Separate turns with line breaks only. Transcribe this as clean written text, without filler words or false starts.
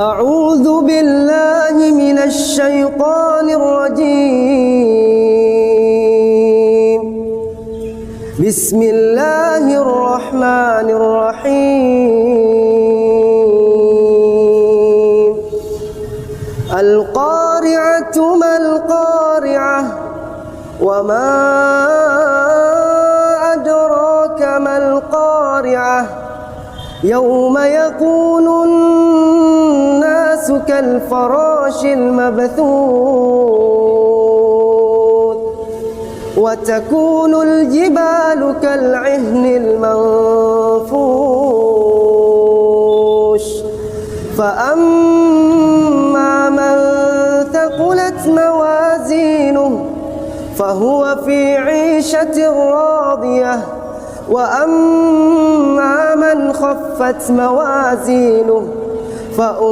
أعوذ بالله من الشيطان الرجيم. بسم الله الرحمن الرحيم. القارعة ما القارعة وما أدراك ما القارعة يوم يكون الناس كالفراش المبثوث وتكون الجبال كالعهن المنفوش فأما من ثقلت موازينه فهو في عيشة راضية وأما من خفت موازينه